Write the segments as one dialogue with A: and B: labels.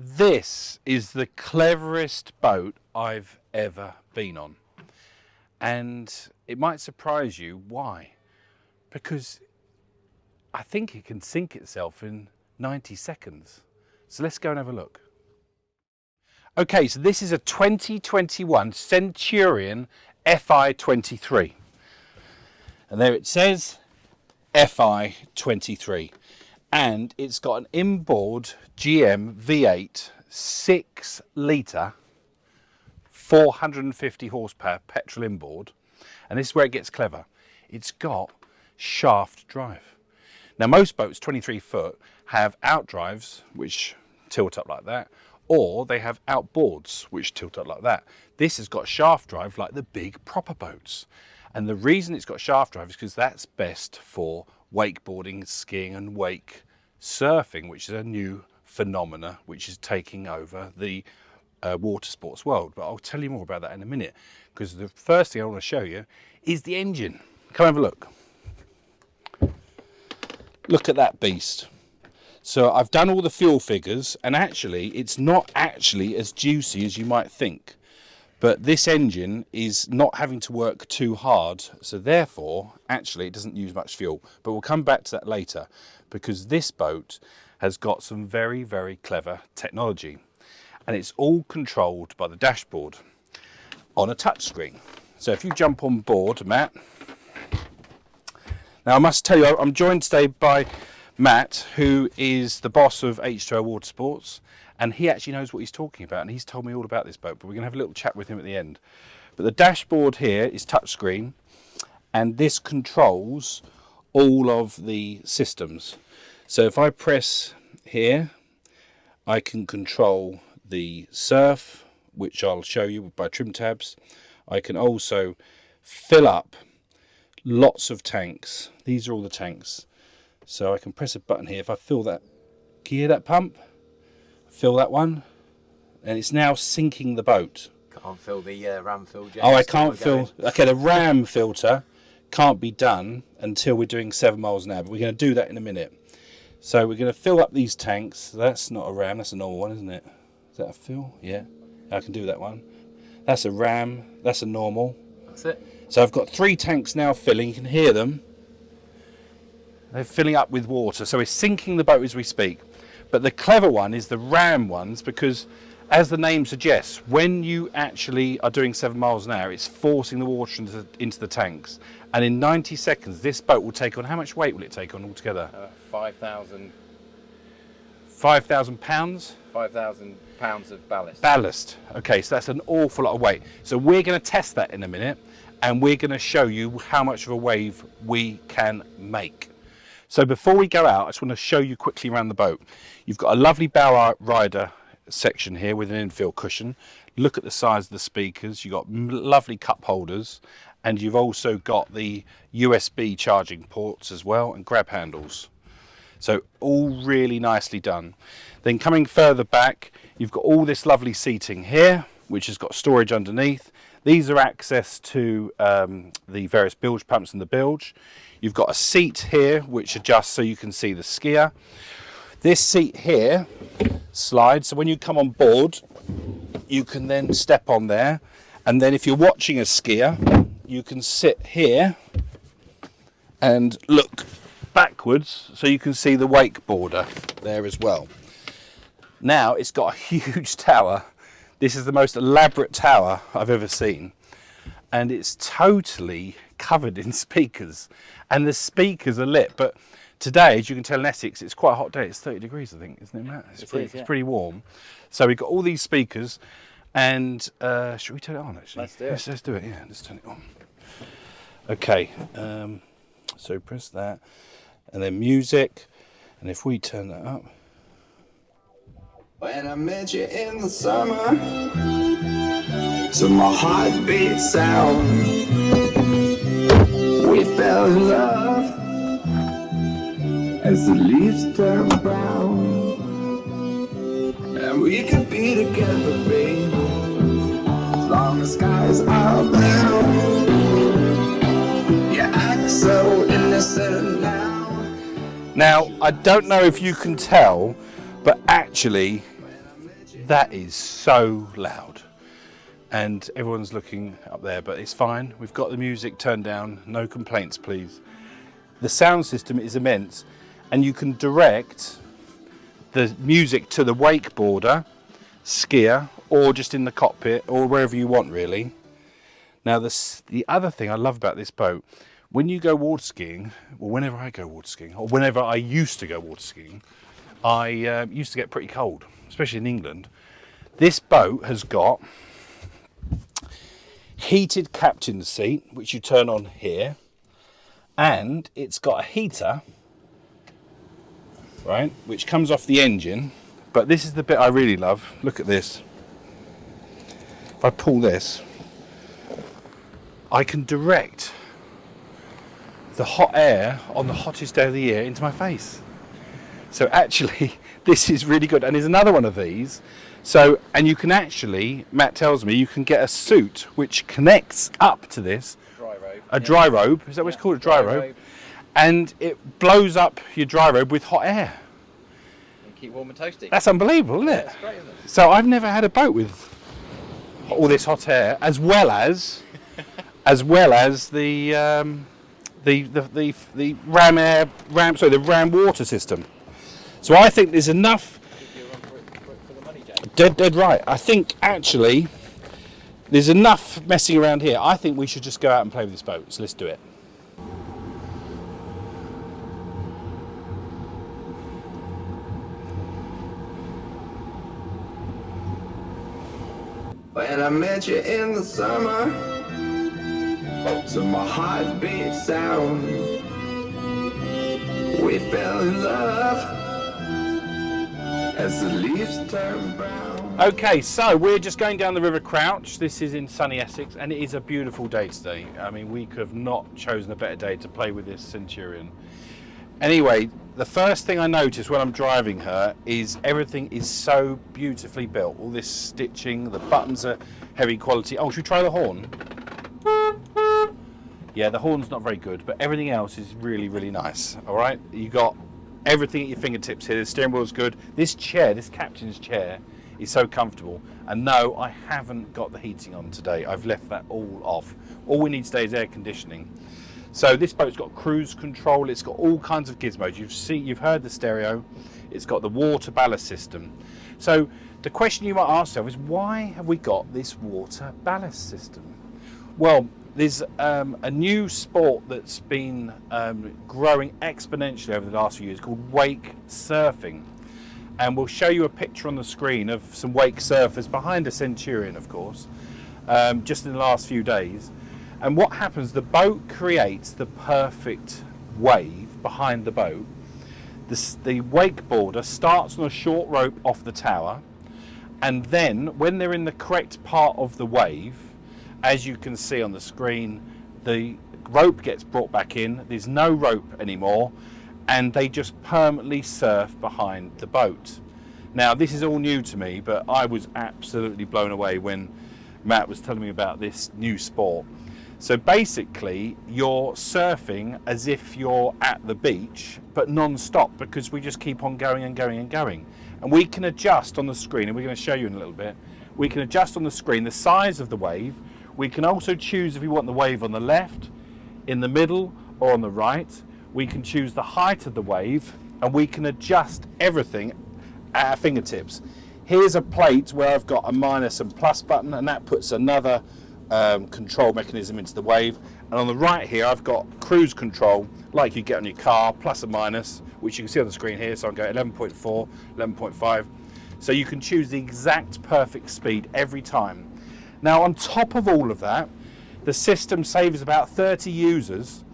A: This is the cleverest boat I've ever been on. And it might surprise you. Why? Because I think it can sink itself in 90 seconds. So let's go and have a look. Okay, so this is a 2021 Centurion Fi23. And there it says Fi23. And it's got an inboard GM V8 6 litre 450 horsepower petrol inboard. And this is where it gets clever. It's got shaft drive. Now most boats 23 foot have outdrives which tilt up like that, or they have outboards which tilt up like that. This has got shaft drive like the big proper boats. And the reason it's got shaft drive is because that's best for wakeboarding, skiing and wake surfing, which is a new phenomena which is taking over the water sports world. But I'll tell you more about that in a minute, because the first thing I want to show you is the engine. Come have a look. Look at that beast. So I've done all the fuel figures, and actually it's not actually as juicy as you might think. But this engine is not having to work too hard, so therefore actually it doesn't use much fuel. But we'll come back to that later, because this boat has got some very, very clever technology, and it's all controlled by the dashboard on a touchscreen. So if you jump on board, Matt. Now I must tell you, I'm joined today by Matt, who is the boss of H2O Water Sports, and he actually knows what he's talking about, and he's told me all about this boat, but we're going to have a little chat with him at the end. But the dashboard here is touchscreen, and this controls all of the systems. So if I press here, I can control the surf, which I'll show you by trim tabs. I can also fill up lots of tanks. These are all the tanks. So I can press a button here. If I fill that, can you hear that pump? Fill that one, and it's now sinking the boat.
B: Can't fill the ram filter.
A: Oh, I can't fill. Okay, the ram filter can't be done until we're doing 7 miles an hour, but we're going to do that in a minute. So we're going to fill up these tanks. That's not a ram, that's a normal one, isn't it? Is that a fill? Yeah, I can do that one. That's a ram, that's a normal.
B: That's it.
A: So I've got 3 tanks now filling. You can hear them. They're filling up with water, so we're sinking the boat as we speak. But the clever one is the ram ones, because as the name suggests, when you actually are doing 7 miles an hour, it's forcing the water into the tanks. And in 90 seconds, this boat will take on, how much weight will it take on altogether?
B: 5,000.
A: 5,000 pounds?
B: 5,000 pounds of ballast.
A: Ballast. Okay, so that's an awful lot of weight. So we're going to test that in a minute, and we're going to show you how much of a wave we can make. So before we go out, I just want to show you quickly around the boat. You've got a lovely bow rider section here with an infill cushion. Look at the size of the speakers. You've got lovely cup holders, and you've also got the USB charging ports as well, and grab handles. So all really nicely done. Then coming further back, you've got all this lovely seating here, which has got storage underneath. These are access to the various bilge pumps in the bilge. You've got a seat here which adjusts so you can see the skier. This seat here slides, so when you come on board you can then step on there, and then if you're watching a skier you can sit here and look backwards so you can see the wakeboarder there as well. Now it's got a huge tower. This is the most elaborate tower I've ever seen, and it's totally covered in speakers, and the speakers are lit. But today, as you can tell in Essex, it's quite a hot day. It's 30 degrees, I think, isn't it, Matt? It's pretty warm. So we've got all these speakers, and should we turn it on, actually?
B: Let's do it.
A: Let's do it, yeah, let's turn it on. Okay, so press that, and then music, and if we turn that up.
C: When I met you in the summer, to my heartbeat sound, we fell in love as the leaves turn brown, and we could be together, babe, as long as skies are blue. You act so innocent now.
A: Now, I don't know if you can tell, but actually That is so loud. And everyone's looking up there, but it's fine. We've got the music turned down. No complaints, please. The sound system is immense, and you can direct the music to the wakeboarder, skier, or just in the cockpit, or wherever you want, really. Now, the other thing I love about this boat, when you go water skiing, or whenever I go water skiing, or whenever I used to go water skiing, I used to get pretty cold, especially in England. This boat has got heated captain's seat, which you turn on here, and it's got a heater, right, which comes off the engine. But this is the bit I really love. Look at this. If I pull this, I can direct the hot air on the hottest day of the year into my face. So actually, this is really good. And there's another one of these. So, and you can actually, Matt tells me, you can get a suit which connects up to this.
B: Dry robe.
A: A dry robe. Is that what it's called? A dry robe. And it blows up your dry robe with hot air.
B: And keep warm and toasty.
A: That's unbelievable, isn't it?
B: That's great, isn't it?
A: So I've never had a boat with all this hot air, as well as the the ram water system. So I think there's enough.
B: For the money, James.
A: Dead right. I think actually there's enough messing around here. I think we should just go out and play with this boat. So let's do it.
C: When I met you in the summer, to my heartbeat sound, we fell in love as the leaves turn brown.
A: Okay, so we're just going down the River Crouch. This is in sunny Essex, and it is a beautiful day today. I mean, we could have not chosen a better day to play with this Centurion. Anyway, the first thing I noticed when I'm driving her is everything is so beautifully built. All this stitching, the buttons are heavy quality. Oh, should we try the horn? Yeah, the horn's not very good, but everything else is really, really nice. All right, you got everything at your fingertips here. The steering wheel's good. This chair, this captain's chair, is so comfortable. And no, I haven't got the heating on today. I've left that all off. All we need today is air conditioning. So this boat's got cruise control. It's got all kinds of gizmos. You've heard the stereo. It's got the water ballast system. So the question you might ask yourself is, why have we got this water ballast system? Well, there's a new sport that's been growing exponentially over the last few years called wake surfing. And we'll show you a picture on the screen of some wake surfers behind a Centurion, of course, just in the last few days. And what happens, the boat creates the perfect wave behind the boat. The wakeboarder starts on a short rope off the tower, and then when they're in the correct part of the wave, as you can see on the screen, the rope gets brought back in, there's no rope anymore, and they just permanently surf behind the boat. Now, this is all new to me, but I was absolutely blown away when Matt was telling me about this new sport. So basically, you're surfing as if you're at the beach, but non-stop, because we just keep on going and going and going. And we can adjust on the screen, and we're going to show you in a little bit, we can adjust on the screen the size of the wave. We can also choose if we want the wave on the left, in the middle, or on the right. We can choose the height of the wave, and we can adjust everything at our fingertips. Here's a plate where I've got a minus and plus button, and that puts another control mechanism into the wave. And on the right here I've got cruise control like you get on your car, plus and minus, which you can see on the screen here. So I'm going 11.4, 11.5, so you can choose the exact perfect speed every time. Now, on top of all of that, the system saves about 30 users.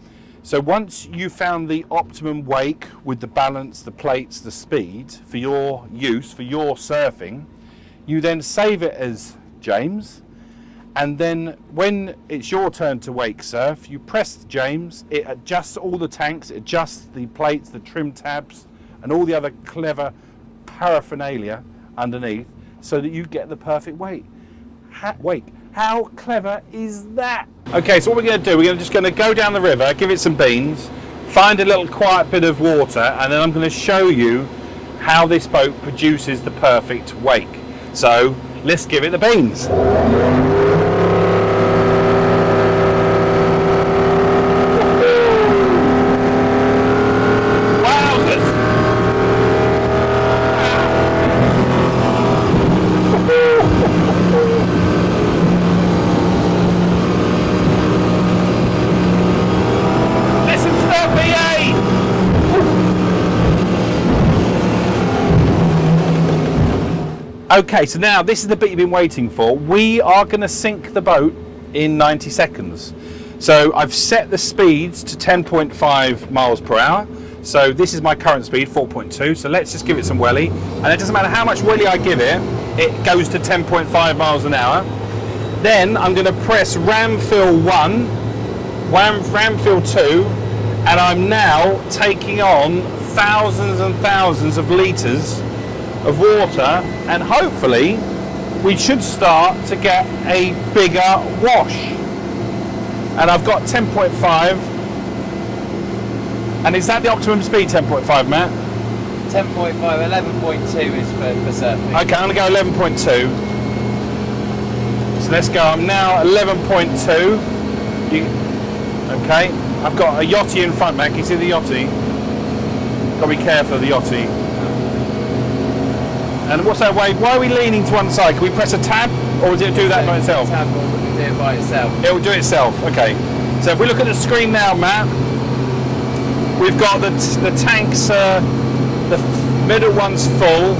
A: So once you found the optimum wake with the balance, the plates, the speed for your use, for your surfing, you then save it as James. And then when it's your turn to wake surf, you press James, it adjusts all the tanks, it adjusts the plates, the trim tabs, and all the other clever paraphernalia underneath, so that you get the perfect wake. How clever is that? Okay, so what we're going to do, we're just going to go down the river, give it some beans, find a little quiet bit of water, and then I'm going to show you how this boat produces the perfect wake. So let's give it the beans. Okay, so now this is the bit you've been waiting for. We are going to sink the boat in 90 seconds. So I've set the speeds to 10.5 miles per hour. So this is my current speed, 4.2. So let's just give it some welly. And it doesn't matter how much welly I give it, it goes to 10.5 miles an hour. Then I'm going to press ram fill 1, ram fill 2, and I'm now taking on thousands and thousands of litres of water, and hopefully we should start to get a bigger wash. And I've got 10.5, and is that the optimum speed, 10.5, Matt?
B: 10.5, 11.2 is for surfing.
A: Okay, I'm going to go 11.2. So let's go, I'm now 11.2. Okay, I've got a yachty in front, Matt. Can you see the yachty? Got to be careful of the yachty. And what's that wave? Why are we leaning to one side? Can we press a tab, or does it do that by itself?
B: Tab will do it by itself.
A: It will do it itself. Okay. So if we look at the screen now, Matt, we've got the tanks. The middle one's full,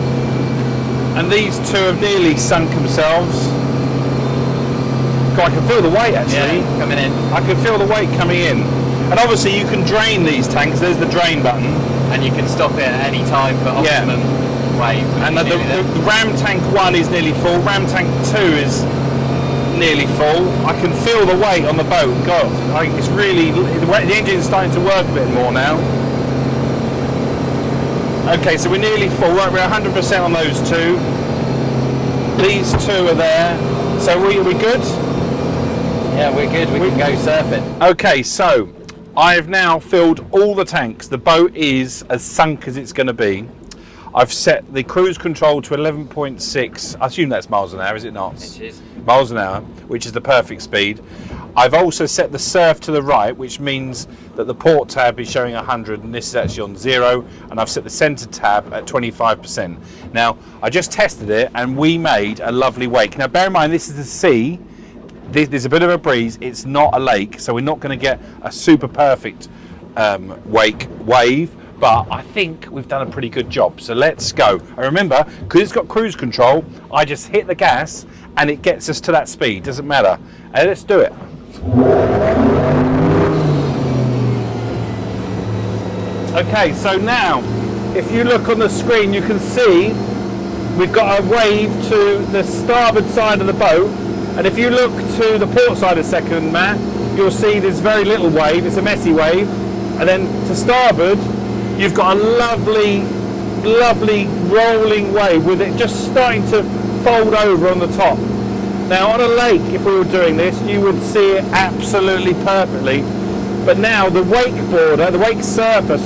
A: and these two have nearly sunk themselves. God, I can feel the weight actually.
B: Yeah, coming in.
A: I can feel the weight coming in. And obviously you can drain these tanks. There's the drain button,
B: and you can stop it at any time for optimum.
A: Yeah.
B: Wave.
A: And the ram tank 1 is nearly full, ram tank 2 is nearly full. I can feel the weight on the boat. God, it's really, the engine's starting to work a bit more now. Okay, so we're nearly full, right, we're 100% on those two. These two are there. So are we good?
B: Yeah, we're good, we can go surfing.
A: Okay, so I have now filled all the tanks. The boat is as sunk as it's going to be. I've set the cruise control to 11.6. I assume that's miles an hour, is it not?
B: It is.
A: Miles an hour, which is the perfect speed. I've also set the surf to the right, which means that the port tab is showing 100 and this is actually on 0. And I've set the center tab at 25%. Now, I just tested it and we made a lovely wake. Now, bear in mind, this is the sea. There's a bit of a breeze. It's not a lake, so we're not going to get a super perfect wave. But I think we've done a pretty good job. So let's go. And remember, because it's got cruise control, I just hit the gas and it gets us to that speed. Doesn't matter. And let's do it. Okay, so now, if you look on the screen, you can see we've got a wave to the starboard side of the boat. And if you look to the port side a second, Matt, you'll see there's very little wave. It's a messy wave. And then to starboard, you've got a lovely, lovely rolling wave with it just starting to fold over on the top. Now on a lake, if we were doing this, you would see it absolutely perfectly. But now the wake surfer,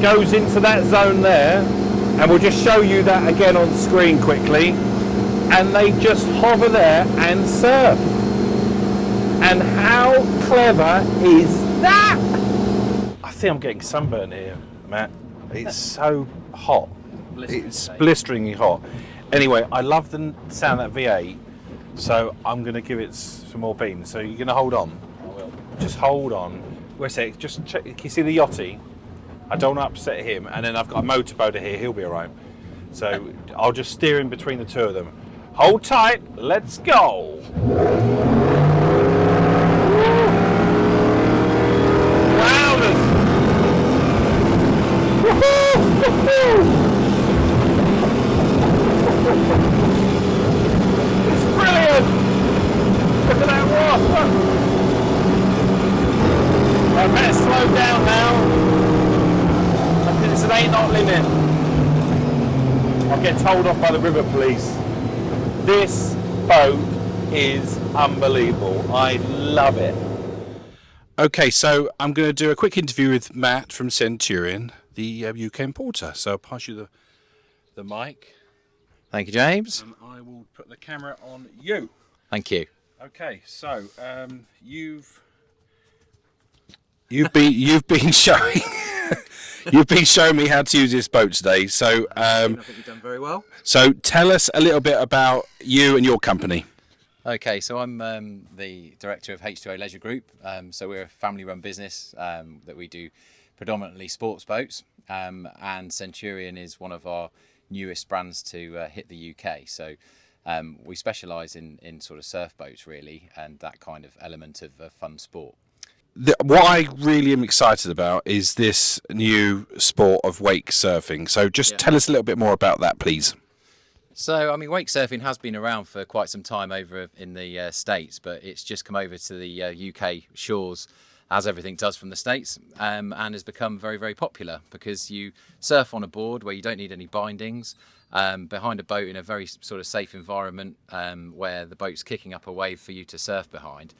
A: goes into that zone there, and we'll just show you that again on screen quickly. And they just hover there and surf. And how clever is that? I think I'm getting sunburn here, Matt. It's so hot. It's blisteringly hot. Anyway, I love the sound of that V8, so I'm going to give it some more beans. So you're going to hold on?
B: I will.
A: Just hold on. Wait a sec, just check. Can you see the yachty? I don't want to upset him, and then I've got a motorboater here, he'll be alright. So I'll just steer in between the two of them. Hold tight, let's go! It's brilliant! Look at that water! I better slow down now. I think it's an 8 knot limit. I'll get told off by the river police. This boat is unbelievable. I love it. Okay, so I'm going to do a quick interview with Matt from Centurion, the UK importer. So I'll pass you the mic.
B: Thank you, James.
A: And I will camera on you.
B: Thank you.
A: Okay, so you've been showing you've been showing me how to use this boat today. So
B: I think you've done very well.
A: so tell us a little bit about you and your company.
B: Okay, so I'm the director of H2O Leisure Group. So we're a family-run business that we do predominantly sports boats, and Centurion is one of our newest brands to hit the UK. So we specialise in sort of surf boats really, and that kind of element of fun sport.
A: What I really am excited about is this new sport of wake surfing. So just tell us a little bit more about that, please.
B: So, I mean, wake surfing has been around for quite some time over in the States, but it's just come over to the UK shores, as everything does from the States, and has become very, very popular because you surf on a board where you don't need any bindings, behind a boat in a very sort of safe environment where the boat's kicking up a wave for you to surf behind.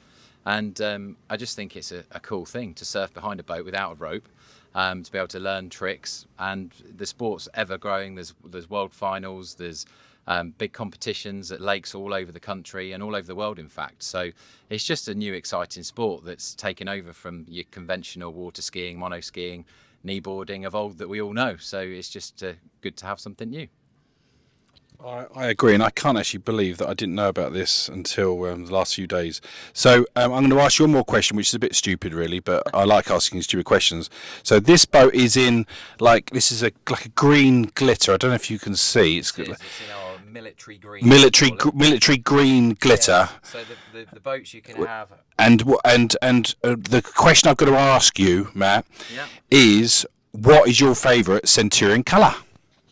B: And I just think it's a cool thing to surf behind a boat without a rope, to be able to learn tricks. And the sport's ever growing. There's world finals, there's big competitions at lakes all over the country and all over the world, in fact. So it's just a new exciting sport that's taken over from your conventional water skiing, mono skiing, kneeboarding of old that we all know. So it's just good to have something new.
A: I agree, and I can't actually believe that I didn't know about this until the last few days. So I'm going to ask you one more question, which is a bit stupid, really, but I like asking stupid questions. So this boat is in, this is like a green glitter. I don't know if you can see. It's in
B: our military green.
A: Military green glitter.
B: Yeah. So the boats you can have.
A: And the question I've got to ask you, Matt, is what is your favourite Centurion colour?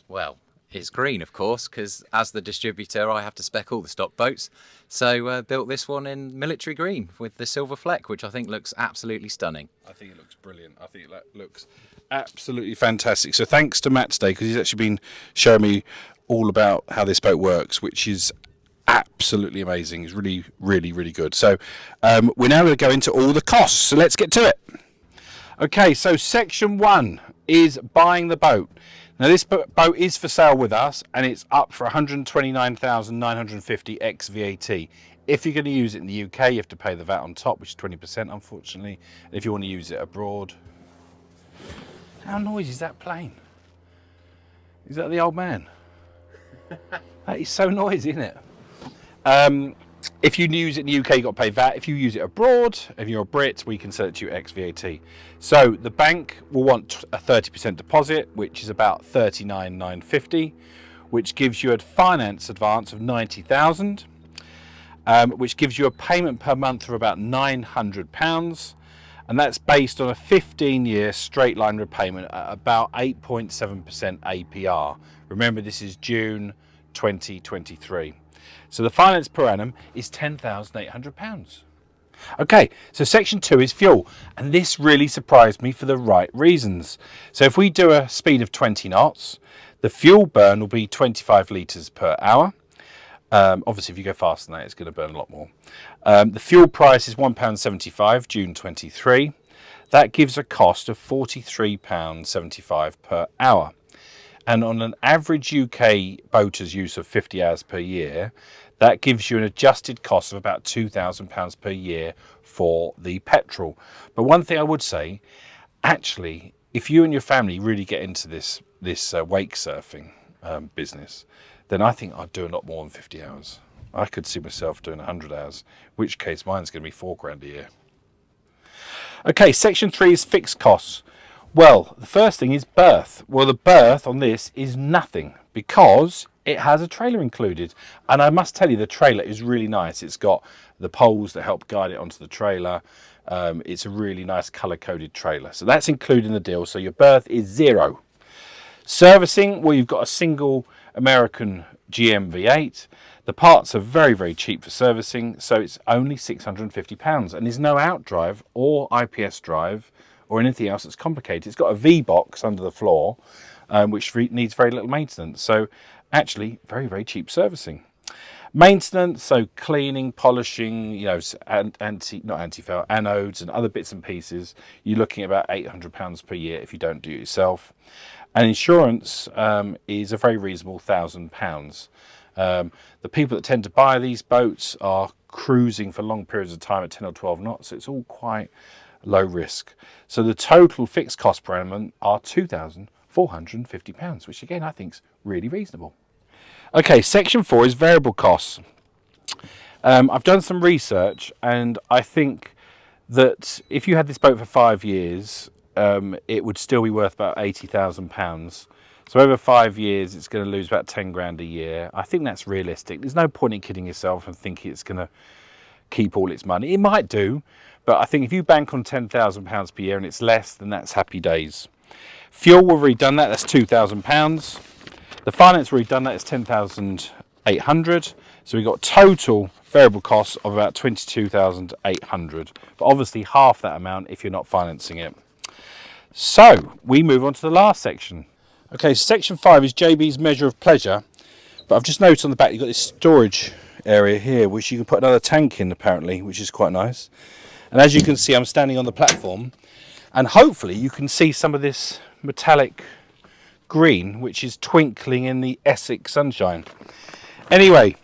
B: Well, it's green, of course, because as the distributor, I have to spec all the stock boats. So built this one in military green with the silver fleck, which I think looks absolutely stunning.
A: I think it looks brilliant. I think it looks absolutely fantastic. So thanks to Matt today, because he's actually been showing me all about how this boat works, which is absolutely amazing. It's really, really, really good. So we're now going to go into all the costs. So let's get to it. Okay, so section 1 is buying the boat. Now this boat is for sale with us, and it's up for 129,950 ex VAT. If you're going to use it in the UK, you have to pay the VAT on top, which is 20%, unfortunately. And if you want to use it abroad, how noisy is that plane? Is that the old man? That is so noisy, isn't it? If you use it in the UK, you've got to pay VAT. If you use it abroad, if you're a Brit, we can sell it to you ex VAT. So the bank will want a 30% deposit, which is about 39,950, which gives you a finance advance of 90,000, which gives you a payment per month of about £900, and that's based on a 15-year straight line repayment at about 8.7% APR. Remember, this is June 2023. So the finance per annum is £10,800. Okay, so section 2 is fuel, and this really surprised me for the right reasons. So if we do a speed of 20 knots, the fuel burn will be 25 litres per hour. Obviously, if you go faster than that, it's going to burn a lot more. The fuel price is £1.75, June 23. That gives a cost of £43.75 per hour. And on an average UK boater's use of 50 hours per year, that gives you an adjusted cost of about £2,000 per year for the petrol. But one thing I would say, actually, if you and your family really get into this wake surfing business, then I think I'd do a lot more than 50 hours. I could see myself doing 100 hours, in which case mine's going to be £4,000 a year. Okay, section 3 is fixed costs. Well, the first thing is berth. Well, the berth on this is nothing because it has a trailer included. And I must tell you, the trailer is really nice. It's got the poles that help guide it onto the trailer. It's a really nice colour-coded trailer. So that's included in the deal. So your berth is £0. Servicing, well, you've got a single American GM V8. The parts are very, very cheap for servicing. So it's only £650. And there's no outdrive or IPS drive or anything else that's complicated. It's got a V-box under the floor, which needs very little maintenance. So actually, very, very cheap servicing. Maintenance, so cleaning, polishing, not anti-foul, anodes and other bits and pieces, you're looking at about £800 per year if you don't do it yourself. And insurance is a very reasonable £1,000. The people that tend to buy these boats are cruising for long periods of time at 10 or 12 knots. So it's all quite low risk. So the total fixed cost per annum are £2,450, which again I think is really reasonable. Okay, section 4 is variable costs. I've done some research, and I think that if you had this boat for 5 years, it would still be worth about £80,000. So over 5 years, it's going to lose about 10 grand a year. I think that's realistic. There's no point in kidding yourself and thinking it's going to keep all its money. It might do, but I think if you bank on £10,000 per year and it's less, then that's happy days. Fuel, we've already done that. That's £2,000. The finance, we've already done that. It's £10,800. So we've got total variable costs of about £22,800. But obviously half that amount if you're not financing it. So we move on to the last section. Okay, section 5 is JB's measure of pleasure, but I've just noticed on the back you've got this storage area here which you can put another tank in apparently, which is quite nice. And as you can see, I'm standing on the platform, and hopefully you can see some of this metallic green which is twinkling in the Essex sunshine. Anyway,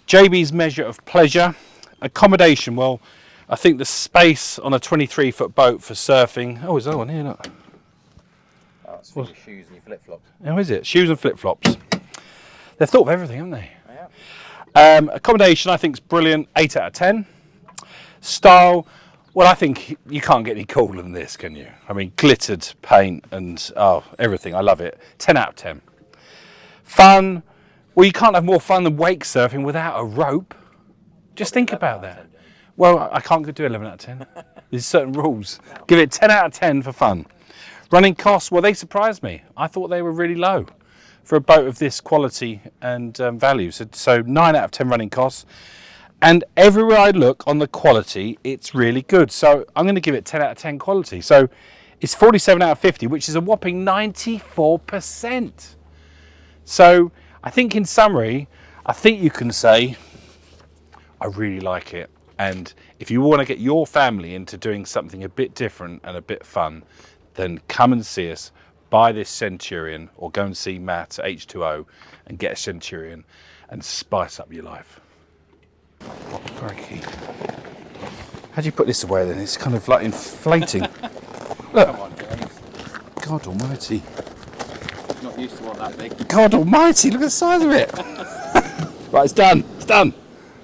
A: JB's measure of pleasure. Accommodation, well, I think the space on a 23-foot boat for surfing. Oh, is that one here? Look.
B: Oh, it's for your shoes and your flip-flops.
A: Oh, is it? Shoes and flip-flops. They've thought of everything, haven't they?
B: Yeah.
A: Accommodation, I think, is brilliant. 8 out of 10. Style, well, I think you can't get any cooler than this, can you? I mean, glittered paint and everything. I love it. 10 out of 10. Fun, well, you can't have more fun than wake surfing without a rope. Just think about that. Well, I can't do 11 out of 10. There's certain rules. Give it 10 out of 10 for fun. Running costs, well, they surprised me. I thought they were really low for a boat of this quality and value. So 9 out of 10 running costs. And everywhere I look on the quality, it's really good. So I'm going to give it 10 out of 10 quality. So it's 47 out of 50, which is a whopping 94%. So I think in summary, I think you can say, I really like it. And if you want to get your family into doing something a bit different and a bit fun, then come and see us, buy this Centurion, or go and see Matt at H2O and get a Centurion and spice up your life. Oh, crikey. How do you put this away then? It's kind of like inflating. Look.
B: Come on, James.
A: God almighty.
B: Not used to one that big.
A: God almighty, look at the size of it. Right, it's done. It's done.